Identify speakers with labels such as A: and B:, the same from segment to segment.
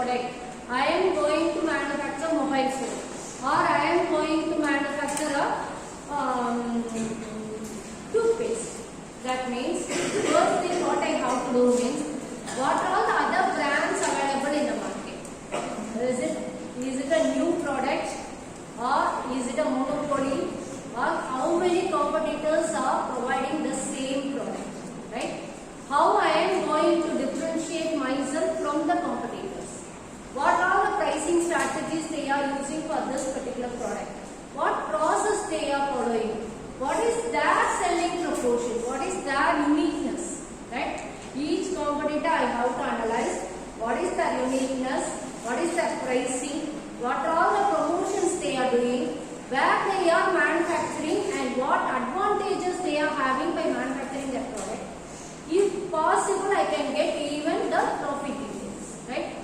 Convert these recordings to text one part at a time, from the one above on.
A: product. I am going to manufacture mobile phone, or I am going to manufacture a toothpaste. That means first thing what I have to do means what are the other brands available in the market. Is it a new product, or is it a monopoly, or how many competitors are providing the same product, right? How I am going to differentiate myself from the competitors? What are the pricing strategies they are using for this particular product? What process they are following? What is their selling proportion? What is their uniqueness? Right? Each competitor I have to analyze. What is their uniqueness? What is their pricing? What are all the promotions they are doing? Where they are manufacturing and what advantages they are having by manufacturing that product. If possible, I can get even the profit details, right?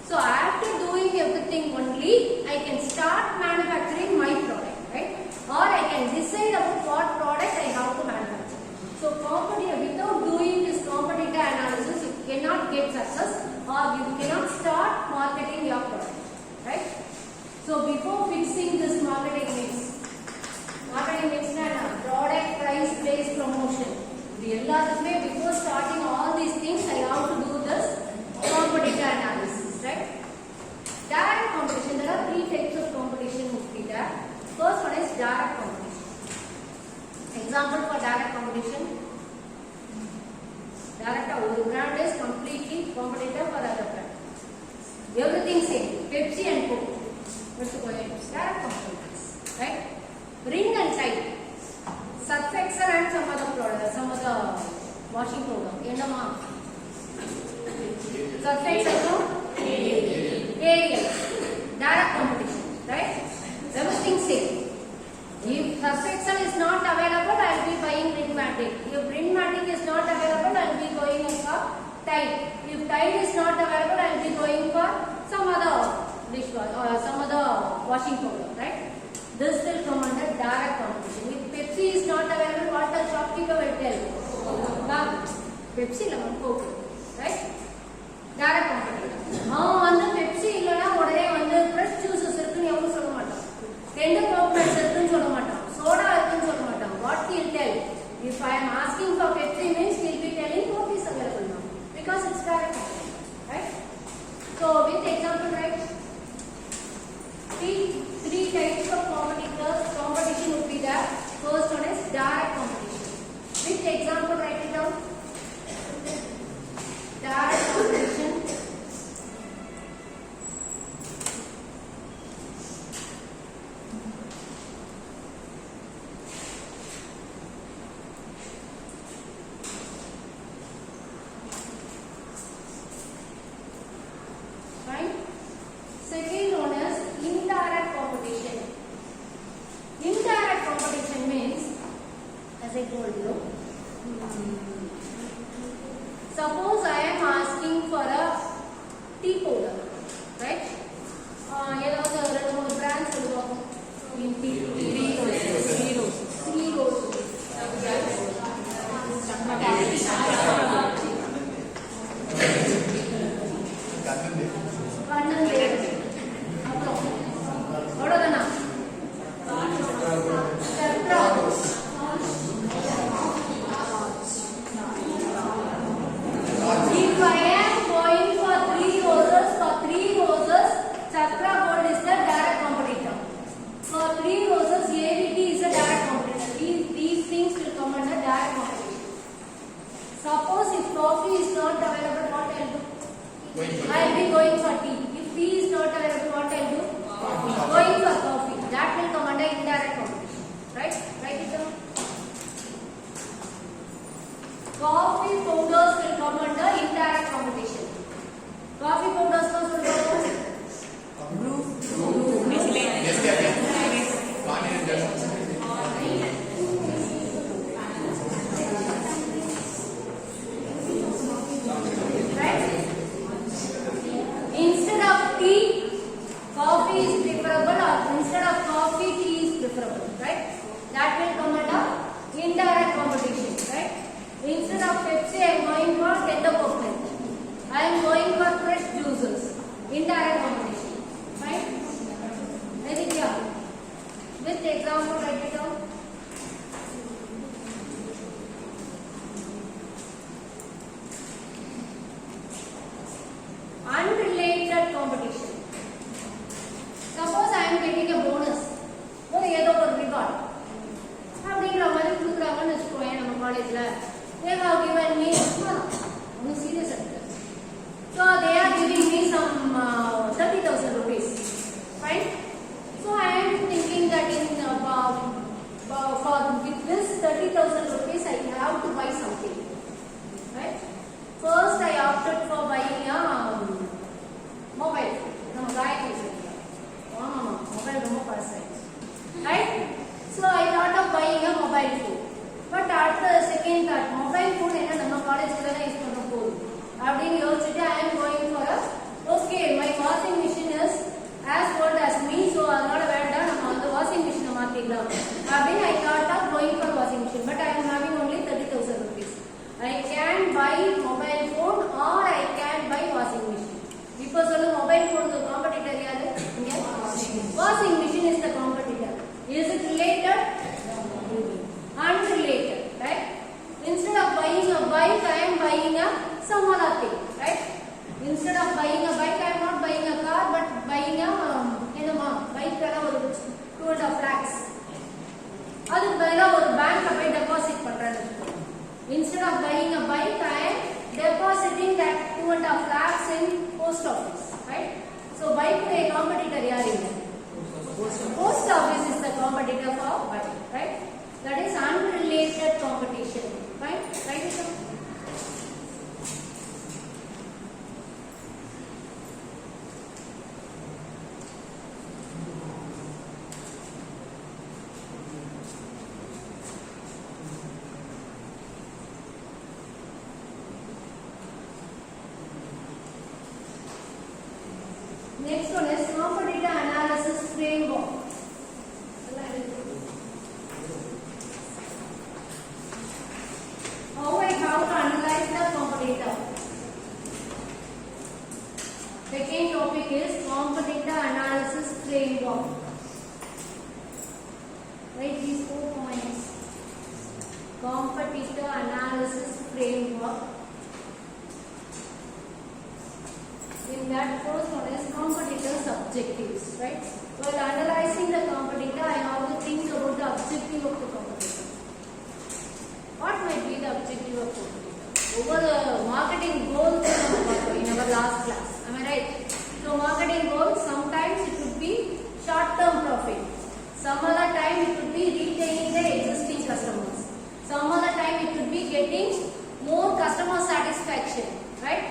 A: So after doing everything only, I can start manufacturing my product, right? Or I can decide about what product I have to manufacture. So without doing this competitor analysis, you cannot get success, or you cannot start marketing your product, right? So before fixing this marketing mix na product price based promotion. Before starting all these things, I have to do this competitor analysis, right? Direct competition. There are 3 types of competition would be there. First one is direct competition. Example for direct competition. Direct brand is completely competitor for other brand. Everything same. Pepsi and Coke. Direct competitors, right? Ring and Tide. Surf Excel and some other product, some other washing powder. Surf Excel, Ariel. Direct competition, right? Everything same. If Surf Excel is not available, I will be buying Ringmatic. If Ringmatic is not available, I will be going for Tide. If Tide is not available, I will be going for some other dishwash or some other washing powder, right? This will come under direct competition. If Pepsi is not available, what the shopkeeper will tell? Pepsi lemon Coke, right? Direct competitor. Now, Pepsi illana odane fresh juices irukku evaru solla maatam. Tender coconuts irukku solla maatam. Soda irukku solla maatam. What he will tell? If I am asking for Pepsi means he will be telling what is available now, because it's direct competition, right? So with example, right? Three types of competition would be there. First one is direct competition. With example, write it down. Direct competition. Fine. Second one is indirect competition. Indirect competition means, as I told you, suppose I am asking for a tea powder, right? There are brands in tea. Three roses. If I am going for 3 roses, Chakra Gold is the direct competitor. For 3 roses, AVT is a direct competitor. These things will come under direct competition. Suppose if coffee is not available, what I will do? I will be going for tea. If tea is not available, what I will do? Going for coffee. That will come under indirect competition. Right? Write it down. Coffee powders will come under indirect competition. Coffee powders को सुनो.
B: Brew.
A: Right? Instant right? So I thought of buying a mobile phone. But after the second thought, mobile phone enna நம்ம காலேஜ்ல தான் use பண்ண போறோம் அப்படினு யோசிச்சிட்டு I am going for a okay my washing machine is as old as me, so அதனால வேண்டாம் நம்ம அந்த washing machine மாத்திடலாம் அப்படினு I thought of going for washing machine, but I am having only 30,000 rupees. I can buy mobile phone or I can buy washing machine. இப்போ சொல்லுங்க mobile phone க்கு competitor யாரு? Washing machine is the competitor. Is it related? Unrelated, right? Instead of buying a bike, I am buying a some other thing, right? Instead of buying a bike, I am not buying a car, but buying a bike kala oru 2.5 lakhs. Adu bela oru bank la pay deposit பண்றாங்க. Instead of buying a bike, I am depositing that 2.5 lakhs in post office, right? So bike ku competitor yaar inga? Post office is the competitor for bike, right? That is unrelated competition, right? Right, sir? Next one is competitor analysis framework. How I have to analyze the competitor. Second topic is competitor analysis framework. Write these 4 points. Competitor analysis framework. In that first one is competitor's objectives, right? While analyzing the competitor, I have to think about the objective of the competitor. What might be the objective of competitor? Over the marketing goals in our last class, am I right? So marketing goals, sometimes it could be short-term profit. Some other time it could be retaining the existing customers. Some other time it could be getting more customer satisfaction, right?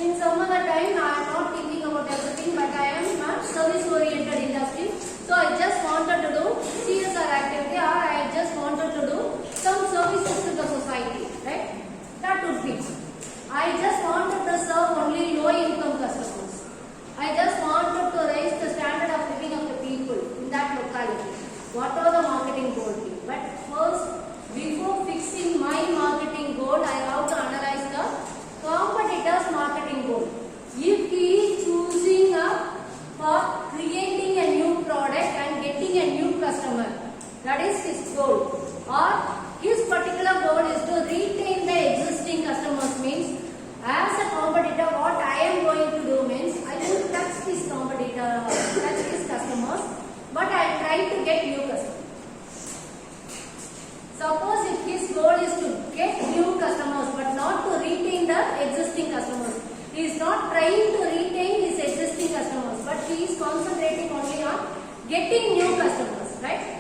A: In some other time, I am not thinking about everything, but I am a service-oriented industry. So I just wanted to do CSR activity, or I just wanted to do some services to the society, right? That would be. I just wanted to serve only low-income customers. I just wanted to raise the standard of living of the people in that locality. What are the marketing goals? But first, before fixing my marketing goal, I have to analyze the competitor's marketing goal. If he is choosing for creating a new product and getting a new customer, that is his goal. Or his particular goal is to retain the existing customers, means as a competitor what I am going to do means I will touch his competitor, touch his customers, but I try to get new customers. Suppose if his goal is to get new customers but not to retain the existing customers. He is not trying to retain his existing customers, but he is concentrating only on getting new customers, right?